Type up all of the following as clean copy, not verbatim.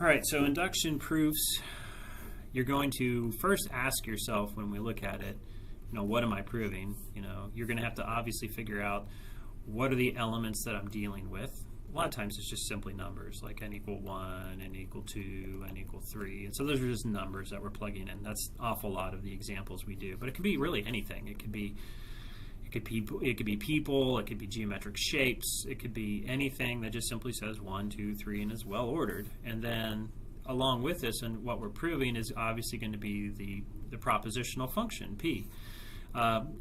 All right, so induction proofs, you're going to first ask yourself when we look at it, what am I proving? You're going to have to obviously figure out what are the elements that I'm dealing with. A lot of times it's just simply numbers, like n equal 1, n equal 2, n equal 3. And so those are just numbers that we're plugging in. That's an awful lot of the examples we do. But it could be really anything. It could be people, it could be geometric shapes, it could be anything that just simply says 1, 2, 3 and is well ordered. And then along with this, and what we're proving is obviously going to be the propositional function, P.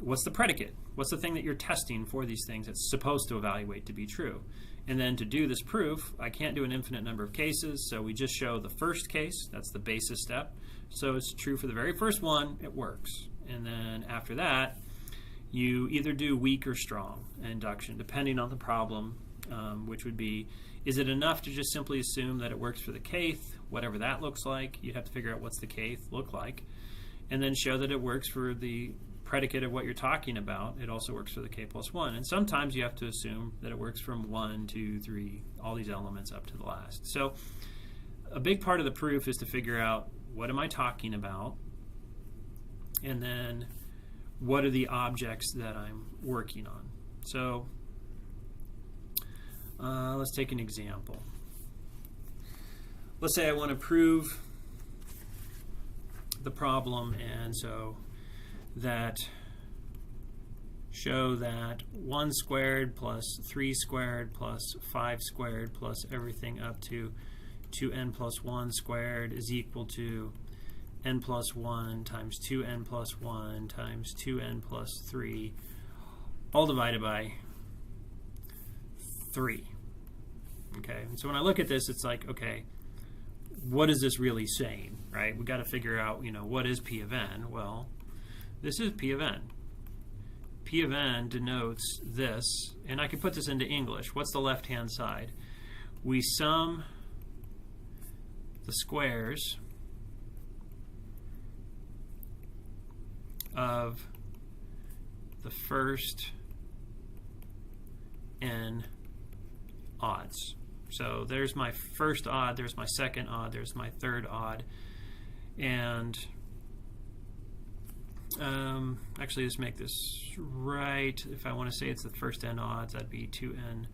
What's the predicate? What's the thing that you're testing for these things that's supposed to evaluate to be true? And then to do this proof, I can't do an infinite number of cases, so we just show the first case. That's the basis step. So it's true for the very first one, it works. And then after that, you either do weak or strong induction, depending on the problem, which would be, is it enough to just simply assume that it works for the kth, whatever that looks like? You'd have to figure out what's the kth look like, and then show that it works for the predicate of what you're talking about. It also works for the k plus 1. And sometimes you have to assume that it works from 1, 2, 3, all these elements up to the last. So a big part of the proof is to figure out what am I talking about, and then what are the objects that I'm working on. So let's take an example. Let's say I want to prove the problem, and so show that 1 squared plus 3 squared plus 5 squared plus everything up to 2n plus 1 squared is equal to n plus 1 times 2n plus 1 times 2n plus 3, all divided by 3. Okay, and so when I look at this, it's like, okay, what is this really saying, right? We've got to figure out, what is P of n? Well, this is P of n. P of n denotes this, and I can put this into English. What's the left-hand side? We sum the squares of the first n odds. So there's my first odd, there's my second odd, there's my third odd, and actually let's make this right. If I want to say it's the first n odds, that'd be 2n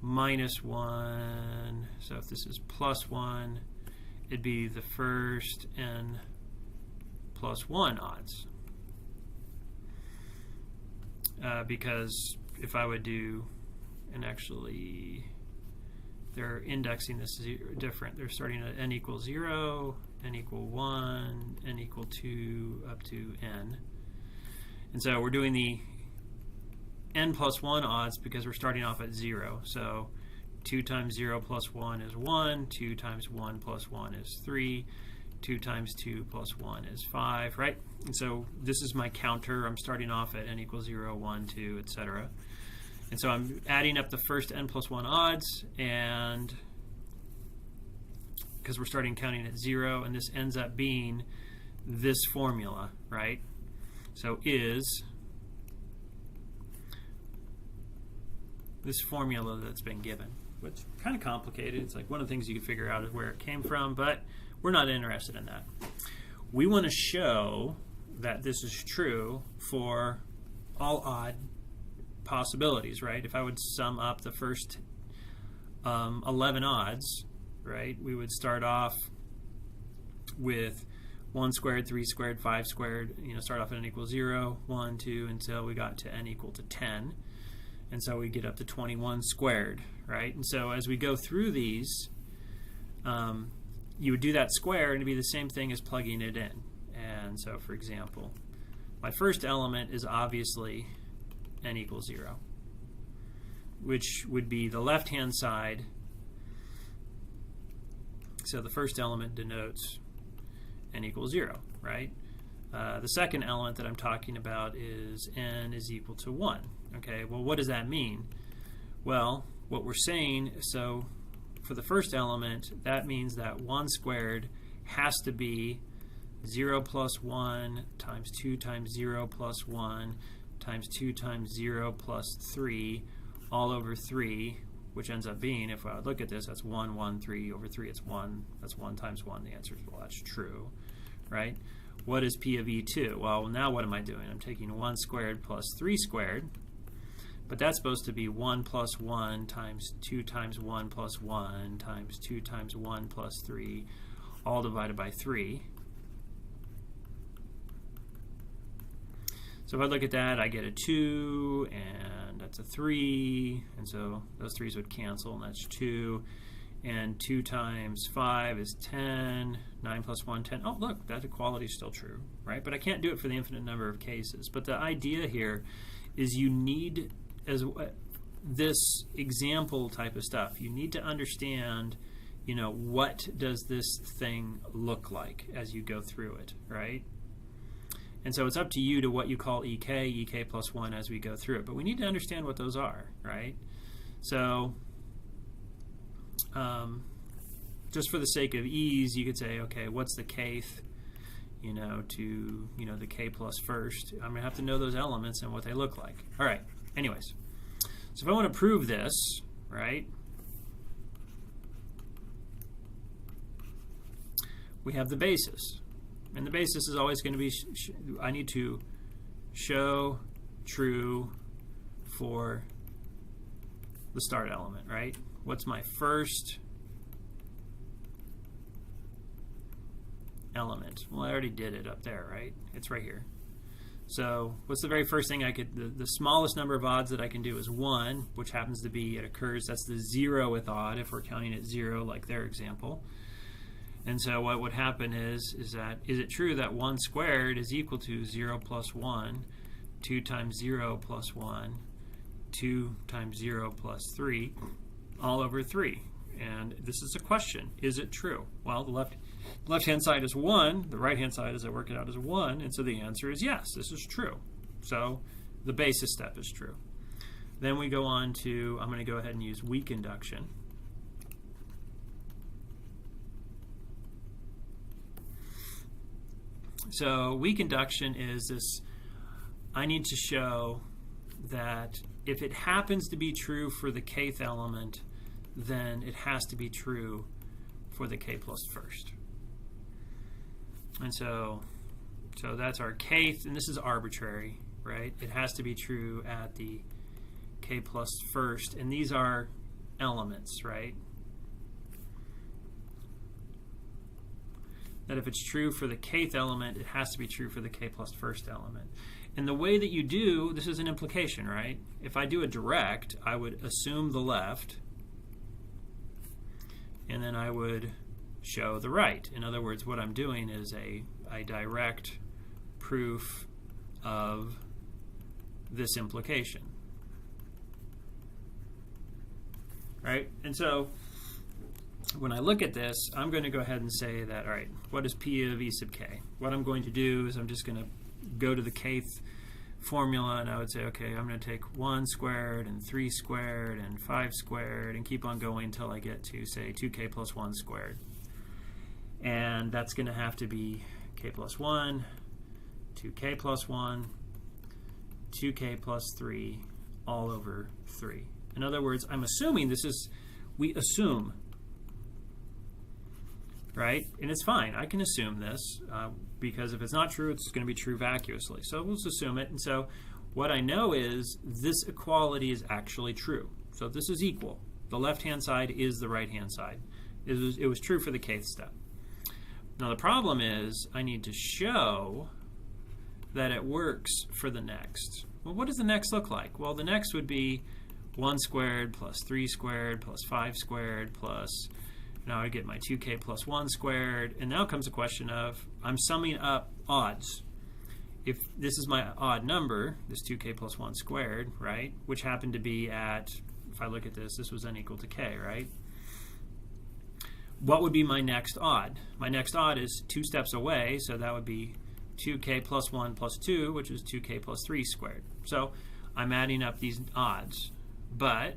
minus 1. So if this is plus 1, it'd be the first n plus 1 odds. Because if I would do, and actually they're indexing this different. They're starting at n equals 0, n equal 1, n equal 2, up to n. And so we're doing the n plus 1 odds because we're starting off at 0. So 2 times 0 plus 1 is 1, 2 times 1 plus 1 is 3, 2 times 2 plus 1 is 5, right? And so this is my counter. I'm starting off at n equals 0, 1, 2, etc. And so I'm adding up the first n plus 1 odds, and because we're starting counting at 0, and this ends up being this formula, right? So is this formula that's been given, which is kind of complicated. It's like one of the things you can figure out is where it came from, but we're not interested in that. We want to show that this is true for all odd possibilities, right? If I would sum up the first 11 odds, right, we would start off with 1 squared, 3 squared, 5 squared, start off at n equals 0, 1, 2, until we got to n equal to 10. And so we get up to 21 squared, right? And so as we go through these, you would do that square and it'd be the same thing as plugging it in. And so, for example, my first element is obviously n equals 0, which would be the left-hand side. So the first element denotes n equals 0, right? The second element that I'm talking about is n is equal to 1. Okay, well, what does that mean? Well, what we're saying, so for the first element, that means that 1 squared has to be 0 plus 1 times 2 times 0 plus 1 times 2 times 0 plus 3 all over 3, which ends up being, if I would look at this, that's 1, 1, 3 over 3, it's 1. That's 1 times 1. The answer is, well, that's true, right? What is P of E2? Well, now what am I doing? I'm taking 1 squared plus 3 squared, but that's supposed to be 1 plus 1 times 2 times 1 plus 1 times 2 times 1 plus 3, all divided by 3. So if I look at that, I get a 2, and that's a 3, and so those 3's would cancel, and that's 2. And 2 times 5 is 10, 9 plus 1, 10. Oh, look, that equality is still true, right? But I can't do it for the infinite number of cases. But the idea here is you need, as this example type of stuff, you need to understand, you know, what does this thing look like as you go through it, right? And so it's up to you to what you call EK plus 1 as we go through it. But we need to understand what those are, right? So just for the sake of ease, you could say, okay, what's the kth, you know, to, you know, the k plus first? I'm going to have to know those elements and what they look like. All right, anyways. So if I want to prove this, right, we have the basis. And the basis is always going to be, I need to show true for the start element, right? What's my first element? Well, I already did it up there, right? It's right here. So what's the very first thing I could, the smallest number of odds that I can do is 1, which happens to be, it occurs, that's the 0th odd if we're counting it 0 like their example. And so what would happen is it true that 1 squared is equal to 0 plus 1, 2 times 0 plus 1, 2 times 0 plus 3, all over 3. And this is a question. Is it true? Well, the left-hand side is 1. The right-hand side, as I work it out, is 1. And so the answer is yes, this is true. So the basis step is true. Then we go on to, I'm going to go ahead and use weak induction. So weak induction is this, I need to show that if it happens to be true for the kth element, then it has to be true for the k plus first. And so that's our kth, and this is arbitrary, right? It has to be true at the k plus first, and these are elements, right? That if it's true for the kth element, it has to be true for the k plus first element. And the way that you do, this is an implication, right? If I do a direct, I would assume the left, and then I would show the right. In other words, what I'm doing is a direct proof of this implication. Right? And so when I look at this, I'm going to go ahead and say that, all right, what is P of E sub k? What I'm going to do is I'm just going to go to the kth formula, and I would say, okay, I'm going to take 1 squared and 3 squared and 5 squared and keep on going until I get to, say, 2k plus 1 squared. And that's going to have to be k plus 1, 2k plus 1, 2k plus 3, all over 3. In other words, I'm assuming this is, we assume, right? And it's fine. I can assume this because if it's not true, it's going to be true vacuously. So we'll just assume it. And so what I know is this equality is actually true. So if this is equal, the left-hand side is the right-hand side. It was true for the kth step. Now the problem is I need to show that it works for the next. Well, what does the next look like? Well, the next would be 1 squared plus 3 squared plus 5 squared plus, now I get my 2k plus 1 squared, and now comes the question of, I'm summing up odds. If this is my odd number, this 2k plus 1 squared, right, which happened to be at, if I look at this, this was unequal to k, right? What would be my next odd? My next odd is 2 steps away, so that would be 2k plus 1 plus 2, which is 2k plus 3 squared. So I'm adding up these odds, but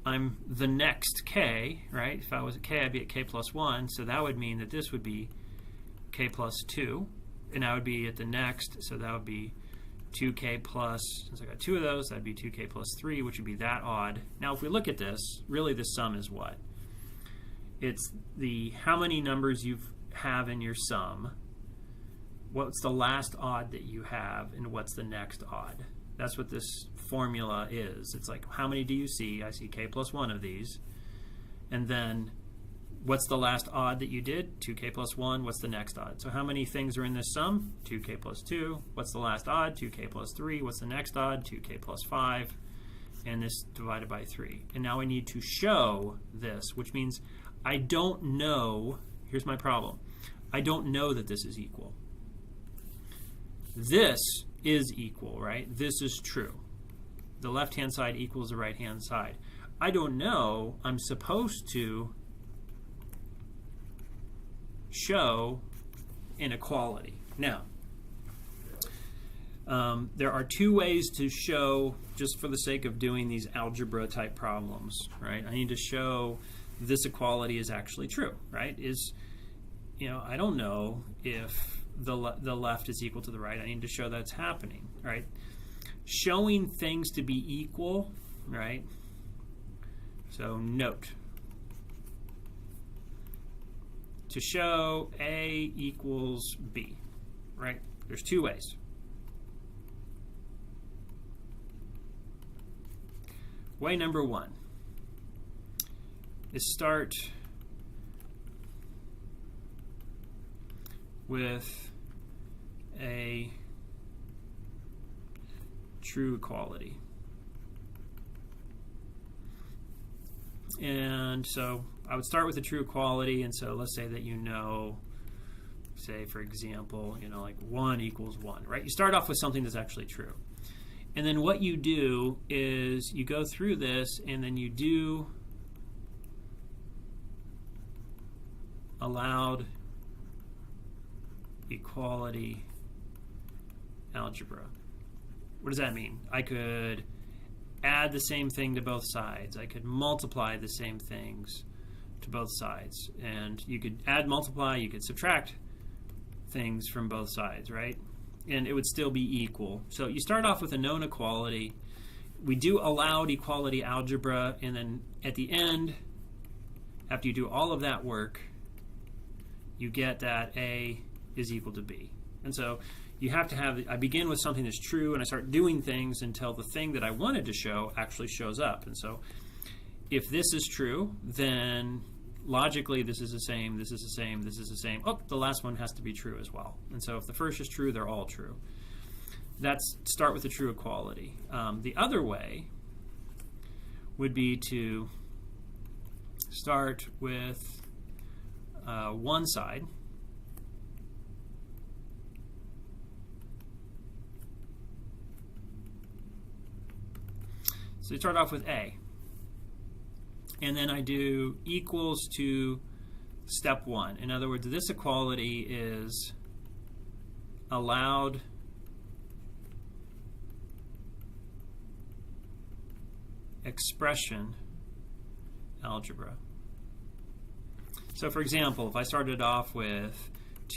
I'm the next k, right? If I was at k, I'd be at k plus 1, so that would mean that this would be k plus 2, and I would be at the next, so that would be 2k plus, since I got two of those, that'd be 2k plus 3, which would be that odd. Now if we look at this, really the sum is what? It's the how many numbers you have in your sum, what's the last odd that you have, and what's the next odd. That's what this formula is. It's like, how many do you see? I see k plus 1 of these. And then what's the last odd that you did? 2k plus 1. What's the next odd? So how many things are in this sum? 2k plus 2. What's the last odd? 2k plus 3. What's the next odd? 2k plus 5. And this divided by 3. And now I need to show this, which means I don't know. Here's my problem. I don't know that this is equal. This is equal, right? This is true. The left-hand side equals the right-hand side. I don't know. I'm supposed to show inequality. Now, there are two ways to show, just for the sake of doing these algebra type problems, right? I need to show this equality is actually true, right? I don't know if the left is equal to the right. I need to show that's happening, right? Showing things to be equal, right? So note, to show A equals B, right? There's two ways. Way number one is start with a true equality. And so I would start with a true equality, and so let's say that say for example, like 1 equals 1, right? You start off with something that's actually true. And then what you do is you go through this and then you do allowed equality algebra. What does that mean? I could add the same thing to both sides. I could multiply the same things to both sides. And you could add, multiply, you could subtract things from both sides, right? And it would still be equal. So you start off with a known equality. We do allowed equality algebra, and then at the end, after you do all of that work, you get that A is equal to B. And so you have to have, I begin with something that's true, and I start doing things until the thing that I wanted to show actually shows up. And so if this is true, then logically this is the same, this is the same, this is the same. Oh, the last one has to be true as well. And so if the first is true, they're all true. That's start with a true equality. The other way would be to start with one side. So you start off with A. And then I do equals to step 1. In other words, this equality is allowed expression algebra. So for example, if I started off with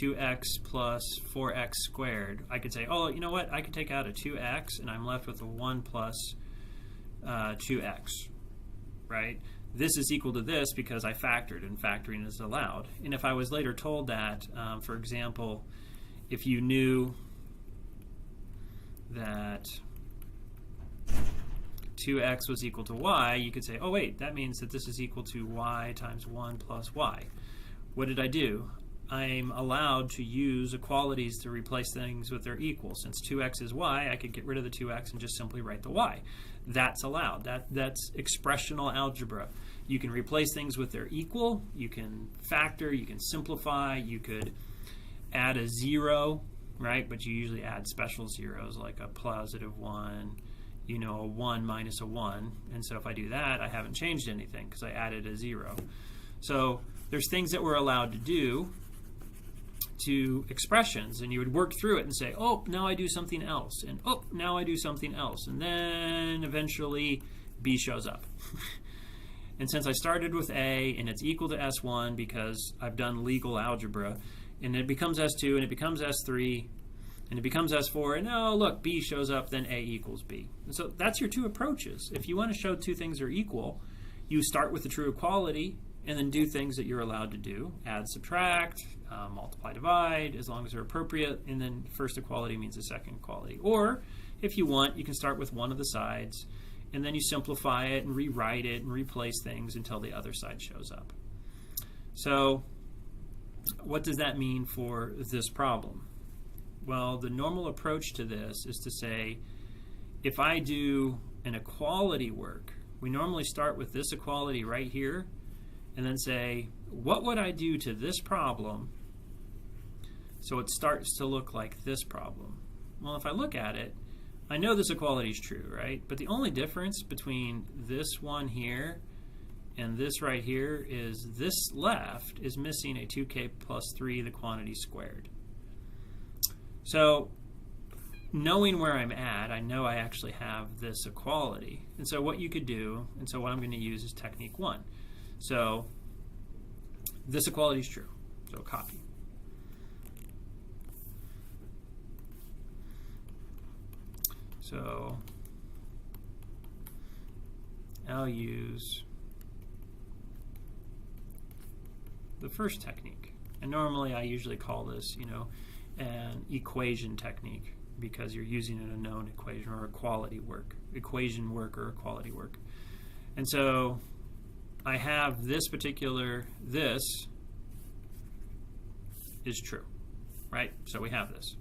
2x plus 4x squared, I could say, oh, you know what? I could take out a 2x, and I'm left with a 1 plus 2x, right? This is equal to this because I factored, and factoring is allowed. And if I was later told that, for example, if you knew that 2x was equal to y, you could say, oh wait, that means that this is equal to y times 1 plus y. What did I do? I'm allowed to use equalities to replace things with their equal. Since 2x is y, I could get rid of the 2x and just simply write the y. That's allowed. That's expressional algebra. You can replace things with their equal, you can factor, you can simplify, you could add a 0, right? But you usually add special zeros like a positive 1, a 1 minus a 1. And so if I do that, I haven't changed anything because I added a 0. So there's things that we're allowed to do to expressions, and you would work through it and say, oh, now I do something else, and oh, now I do something else, and then eventually B shows up. And since I started with A and it's equal to S1 because I've done legal algebra, and it becomes S2 and it becomes S3, and and it becomes S4, and oh, look, B shows up, then A equals B. And so that's your two approaches. If you want to show two things are equal, you start with the true equality and then do things that you're allowed to do. Add, subtract, multiply, divide, as long as they're appropriate, and then first equality means the second equality. Or, if you want, you can start with one of the sides, and then you simplify it and rewrite it and replace things until the other side shows up. So, what does that mean for this problem? Well, the normal approach to this is to say, if I do an equality work, we normally start with this equality right here, and then say, what would I do to this problem so it starts to look like this problem? Well, if I look at it, I know this equality is true, right? But the only difference between this one here and this right here is this left is missing a 2k plus 3, the quantity squared. So knowing where I'm at, I know I actually have this equality. And so what you could do, and so what I'm going to use is technique 1. So this equality is true, so copy. So I'll use the first technique. And normally I usually call this, an equation technique, because you're using an unknown equation or equation work or equality work. And so I have this is true, right? So we have this.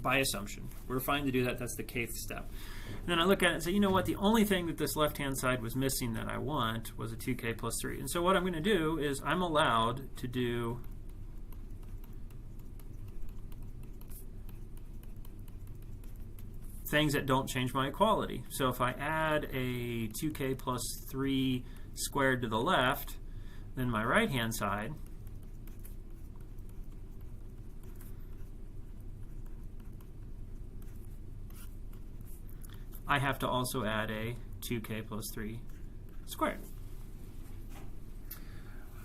By assumption. We're fine to do that. That's the kth step. And then I look at it and say, you know what? The only thing that this left-hand side was missing that I want was a 2k plus 3. And so what I'm going to do is I'm allowed to do things that don't change my equality. So if I add a 2k plus 3 squared to the left, then my right-hand side I have to also add a 2k plus 3 squared.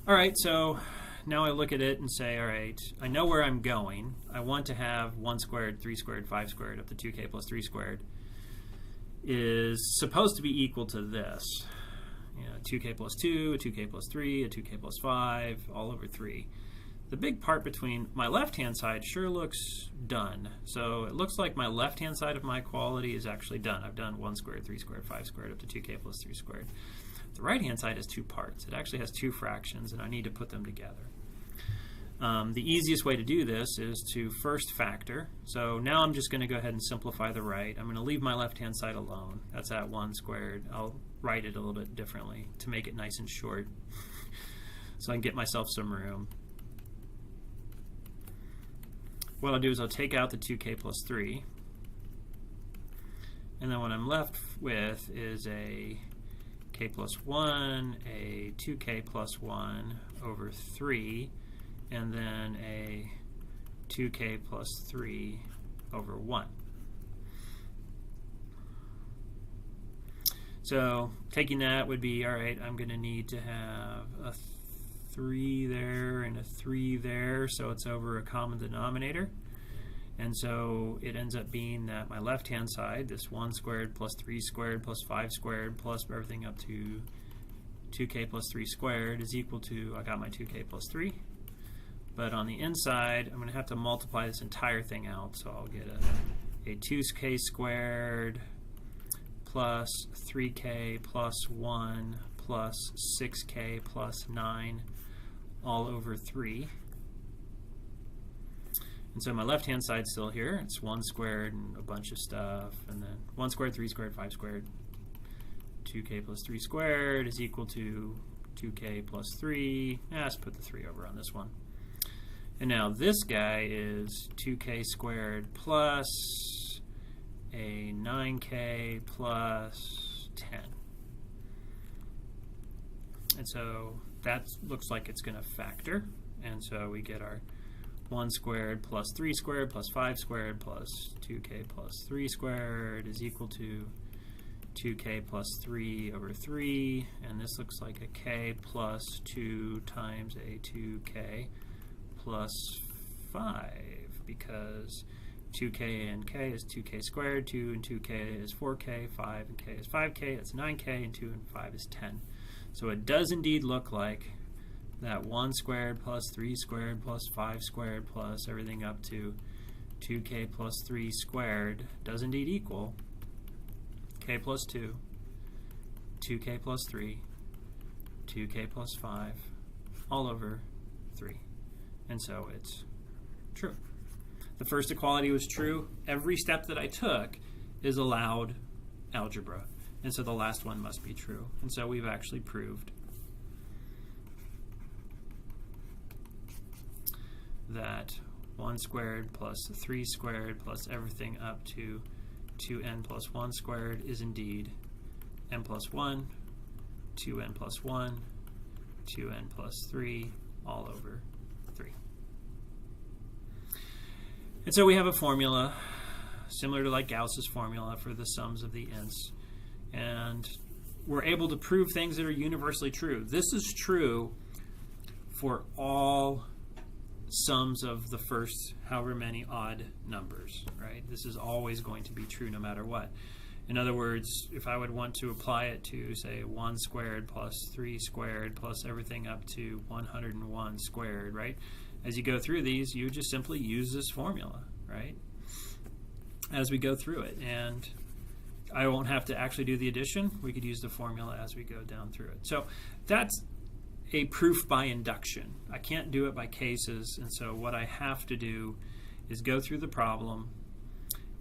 All right, so now I look at it and say, all right, I know where I'm going. I want to have 1 squared, 3 squared, 5 squared up to 2k plus 3 squared is supposed to be equal to this. 2k plus 2, a 2k plus 3, a 2k plus 5, all over 3. The big part between my left-hand side sure looks done. So it looks like my left-hand side of my equality is actually done. I've done 1 squared, 3 squared, 5 squared up to 2k plus 3 squared. The right-hand side has 2 parts. It actually has 2 fractions, and I need to put them together. The easiest way to do this is to first factor. So now I'm just going to go ahead and simplify the right. I'm going to leave my left-hand side alone. That's at 1 squared. I'll write it a little bit differently to make it nice and short so I can get myself some room. What I'll do is I'll take out the 2k plus 3, and then what I'm left with is a k plus 1, a 2k plus 1 over 3, and then a 2k plus 3 over 1. So taking that would be, all right, I'm going to need to have a 3 there and a 3 there, so it's over a common denominator. And so it ends up being that my left-hand side, this 1 squared plus 3 squared plus 5 squared plus everything up to 2k plus 3 squared is equal to, I got my 2k plus 3. But on the inside, I'm going to have to multiply this entire thing out. So I'll get a 2k squared plus 3k plus 1 plus 6k plus 9 all over 3. And so my left-hand side's still here. It's 1 squared and a bunch of stuff. And then 1 squared, 3 squared, 5 squared. 2k plus 3 squared is equal to 2k plus 3. Let's put the 3 over on this one. And now this guy is 2k squared plus a 9k plus 10. And so that looks like it's going to factor. And so we get our 1 squared plus 3 squared plus 5 squared plus 2k plus 3 squared is equal to 2k plus 3 over 3, and this looks like a k plus 2 times a 2k plus 5, because 2k and k is 2k squared, 2 and 2k is 4k, 5 and k is 5k, that's 9k, and 2 and 5 is 10. So it does indeed look like that 1 squared plus 3 squared plus 5 squared plus everything up to 2k plus 3 squared does indeed equal k plus 2, 2k plus 3, 2k plus 5, all over 3. And so it's true. The first equality was true. Every step that I took is allowed algebra. And so the last one must be true. And so we've actually proved that 1 squared plus 3 squared plus everything up to 2n plus 1 squared is indeed n plus 1, 2n plus 1, 2n plus 3, all over 3. And so we have a formula similar to like Gauss's formula for the sums of the n's. And we're able to prove things that are universally true. This is true for all sums of the first however many odd numbers, right? This is always going to be true no matter what. In other words, if I would want to apply it to, say, 1 squared plus 3 squared plus everything up to 101 squared, right? As you go through these, you just simply use this formula, right? As we go through it. And I won't have to actually do the addition. We could use the formula as we go down through it. So that's a proof by induction. I can't do it by cases, and so what I have to do is go through the problem,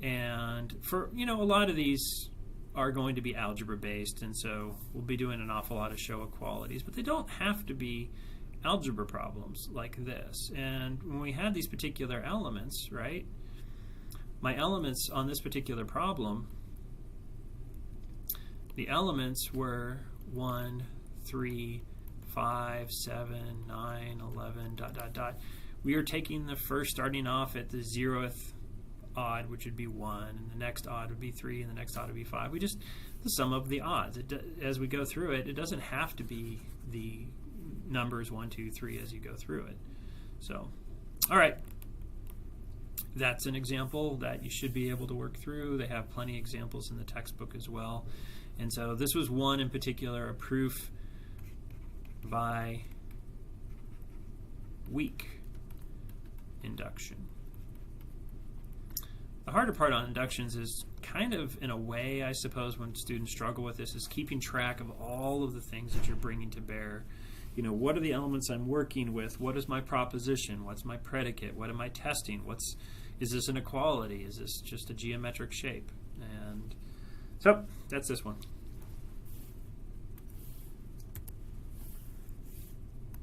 and for, a lot of these are going to be algebra based, and so we'll be doing an awful lot of show equalities, but they don't have to be algebra problems like this. And when we had these particular elements, right, my elements on this particular problem, the elements were 1, 3, 5, 7, 9, 11, ... We are taking the first, starting off at the 0th odd, which would be 1, and the next odd would be 3, and the next odd would be 5. We just, the sum of the odds. As we go through it, it doesn't have to be the numbers 1, 2, 3 as you go through it. So, all right. That's an example that you should be able to work through. They have plenty of examples in the textbook as well. And so this was one in particular, a proof by weak induction. The harder part on inductions is kind of, in a way, I suppose, when students struggle with this, is keeping track of all of the things that you're bringing to bear. What are the elements I'm working with? What is my proposition? What's my predicate? What am I testing? Is this an equality? Is this just a geometric shape? And so that's this one.